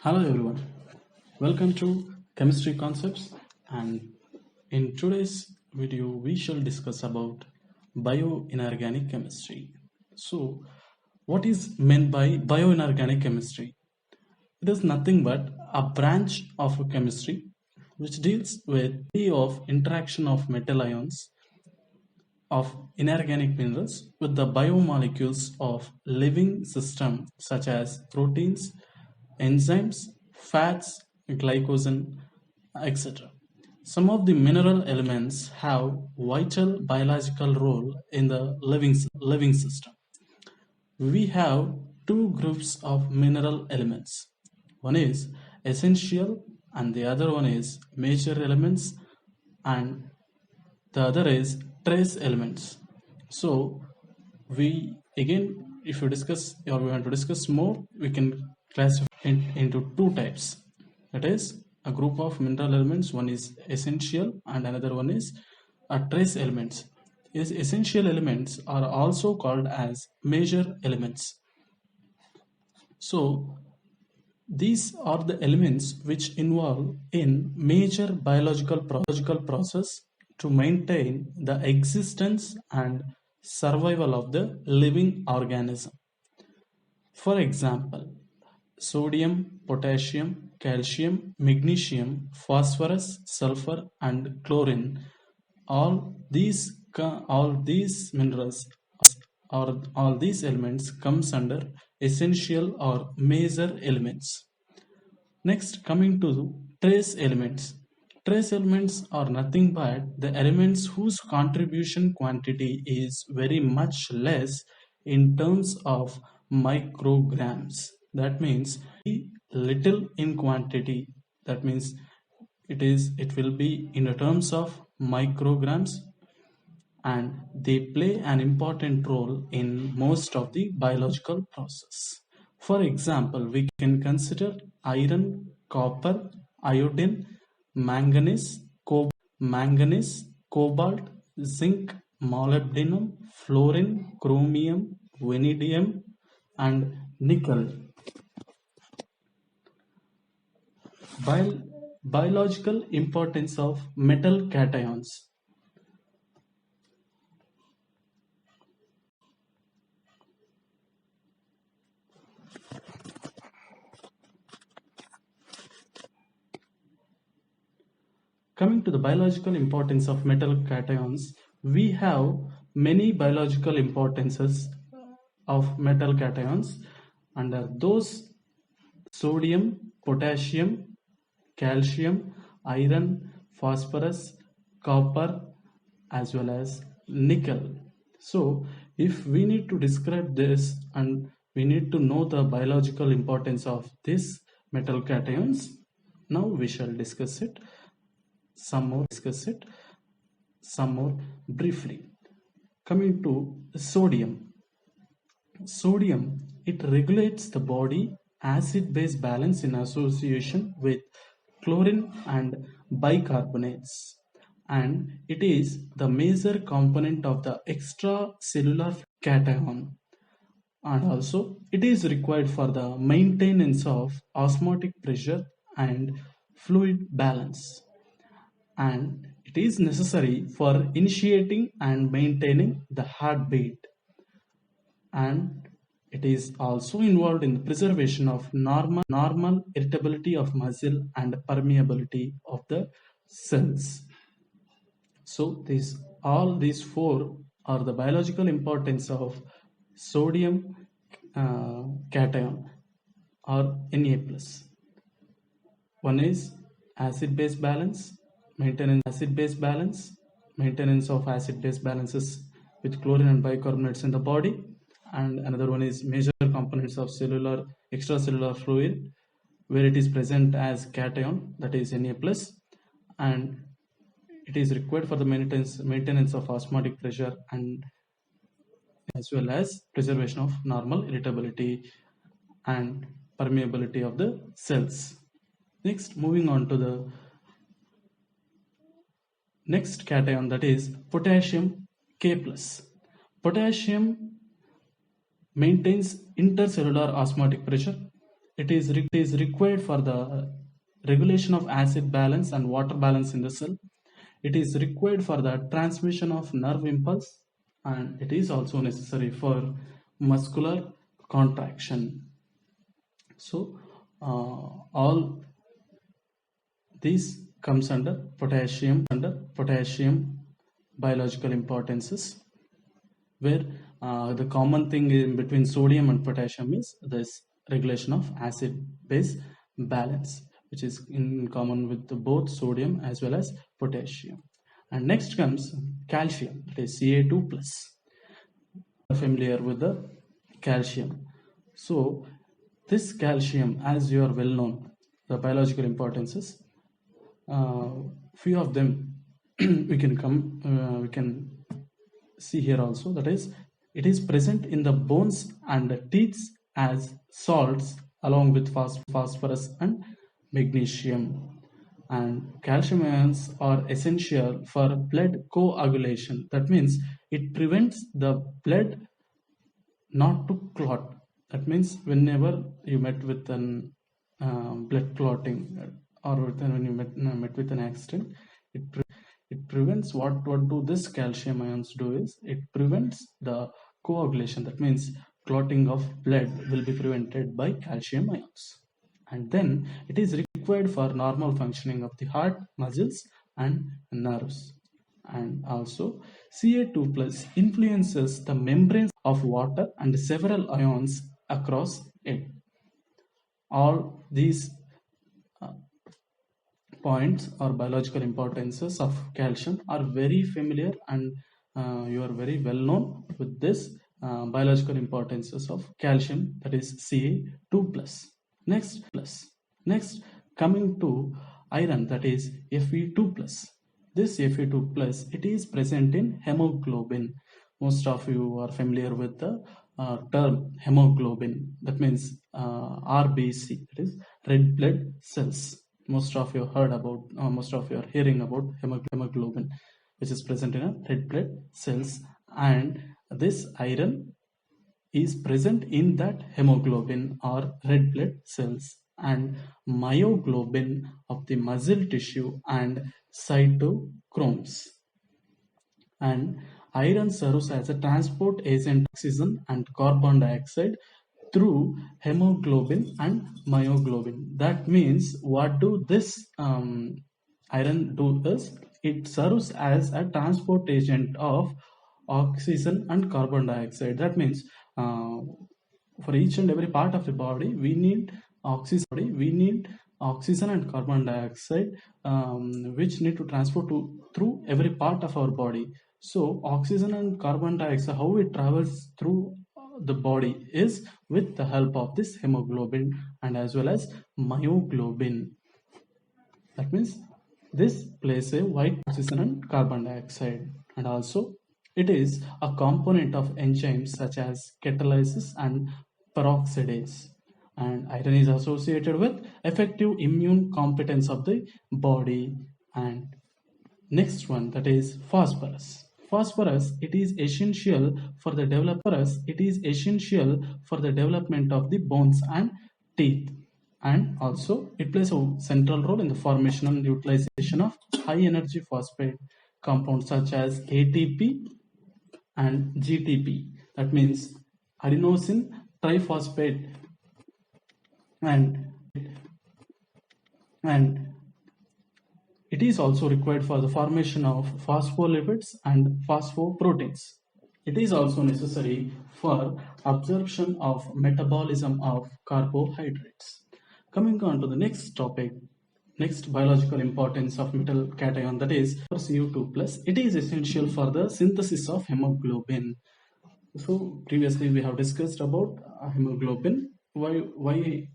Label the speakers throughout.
Speaker 1: Hello everyone, welcome to Chemistry Concepts, and in today's video we shall discuss about bioinorganic chemistry. So what is meant by bioinorganic chemistry? It is nothing but a branch of chemistry which deals with the of interaction of metal ions of inorganic minerals with the biomolecules of living system such as proteins, enzymes, fats, glycogen, etc. Some of the mineral elements have vital biological role in the living system. We have two groups of mineral elements. One is essential and the other one is major elements, and the other is trace elements. So we again, if you discuss or we want to discuss more, we can classify into two types. That is a group of mineral elements. One is essential and another one is trace elements. Yes, essential elements are also called as major elements. So these are the elements which involve in major biological process to maintain the existence and survival of the living organism. For example, sodium, potassium, calcium, magnesium, phosphorus, sulfur, and chlorine. All these minerals or all these elements comes under essential or major elements. Next, coming to trace elements. Trace elements are nothing but the elements whose contribution quantity is very much less in terms of micrograms. That means little in quantity. That means it will be in the terms of micrograms, and they play an important role in most of the biological process. For example, we can consider iron, copper, iodine, manganese, cobalt, zinc, molybdenum, fluorine, chromium, vanadium, and nickel. Biological importance of metal cations. Coming to the biological importance of metal cations, we have many biological importances of metal cations under those: sodium, potassium, calcium, iron, phosphorus, copper, as well as nickel. So if we need to describe this and we need to know the biological importance of these metal cations, now we shall discuss it some more briefly. Coming to sodium. Sodium, it regulates the body acid-base balance in association with chlorine and bicarbonates, and it is the major component of the extracellular cation, and also it is required for the maintenance of osmotic pressure and fluid balance, and it is necessary for initiating and maintaining the heartbeat, and it is also involved in the preservation of normal irritability of muscle and permeability of the cells. So all these four are the biological importance of sodium cation or Na+. One is acid-base balance, maintenance of acid-base balances with chlorine and bicarbonates in the body, and another one is major components of extracellular fluid, where it is present as cation, that is Na+, and it is required for the maintenance of osmotic pressure and as well as preservation of normal irritability and permeability of the cells. Next, moving on to the next cation, that is potassium K+. Potassium maintains intercellular osmotic pressure. is required for the regulation of acid balance and water balance in the cell. It is required for the transmission of nerve impulse, and it is also necessary for muscular contraction. So all these comes under potassium biological importances, where the common thing in between sodium and potassium is this regulation of acid base balance, which is in common with both sodium as well as potassium. And next comes calcium, that is Ca2 plus. Familiar with the calcium. So this calcium, as you are well known, the biological importances, few of them we can see here also. That is, it is present in the bones and the teeth as salts along with phosphorus and magnesium. And calcium ions are essential for blood coagulation. That means it prevents the blood not to clot. That means whenever you met with an blood clotting, or when you met with an accident, it prevents what do this calcium ions do is it prevents the coagulation. That means clotting of blood will be prevented by calcium ions. And then it is required for normal functioning of the heart, muscles and nerves. And also Ca2 plus influences the membranes of water and several ions across it. All these points or biological importances of calcium are very familiar, and you are very well known with this biological importances of calcium, that is Ca2 plus. Next, coming to iron, that is Fe2 plus. This Fe2 plus, it is present in hemoglobin. Most of you are familiar with the term hemoglobin. That means RBC, that is red blood cells. Most of you heard about, most of you are hearing about hemoglobin, which is present in a red blood cells, and this iron is present in that hemoglobin or red blood cells and myoglobin of the muscle tissue and cytochromes. And iron serves as a transport agent oxygen and carbon dioxide through hemoglobin and myoglobin. That means what do this iron do is it serves as a transport agent of oxygen and carbon dioxide. That means for each and every part of the body we need oxygen and carbon dioxide, which need to transport through every part of our body. So oxygen and carbon dioxide, how it travels through the body is with the help of this hemoglobin and as well as myoglobin. That means this plays a vital oxygen and carbon dioxide, and also it is a component of enzymes such as catalysis and peroxidase. And iron is associated with effective immune competence of the body. And next one, that is phosphorus. Phosphorus, it is essential for the development of the bones and teeth, and also it plays a central role in the formation and utilization of high energy phosphate compounds such as ATP and GTP. That means adenosine triphosphate, and it is also required for the formation of phospholipids and phosphoproteins. It is also necessary for absorption of metabolism of carbohydrates. Coming on to the next topic, next biological importance of metal cation, that is for Cu2 plus. It is essential for the synthesis of hemoglobin. So previously we have discussed about hemoglobin. Why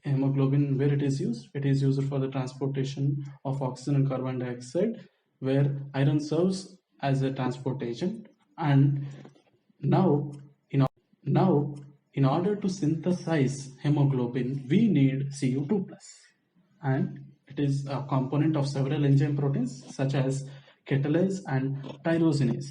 Speaker 1: hemoglobin, where it is used? It is used for the transportation of oxygen and carbon dioxide, where iron serves as a transport agent. And now in order to synthesize hemoglobin, we need Cu2 plus, and it is a component of several enzyme proteins such as catalase and tyrosinase,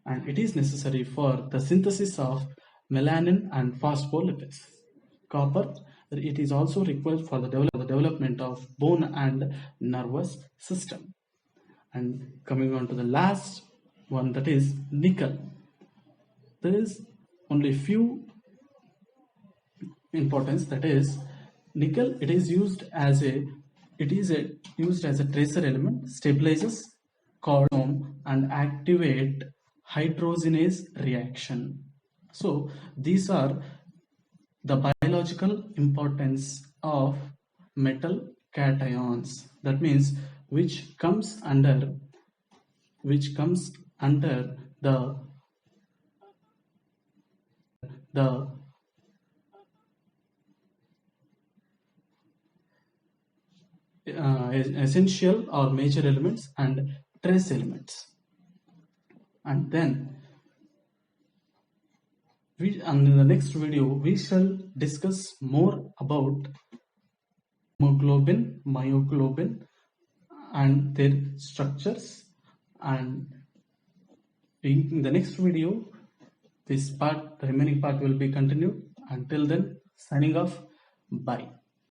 Speaker 1: and it is necessary for the synthesis of melanin and phospholipids. Copper, It is also required for the development of bone and nervous system. And coming on to the last one, that is nickel. There is only few importance, that is nickel. Used as a tracer element, stabilizes column and activate hydrogenase reaction. So these are the biological importance of metal cations, that means which comes under the essential or major elements and trace elements. And then in the next video we shall discuss more about hemoglobin, myoglobin and their structures. And in the next video, the remaining part will be continued. Until then, signing off. Bye.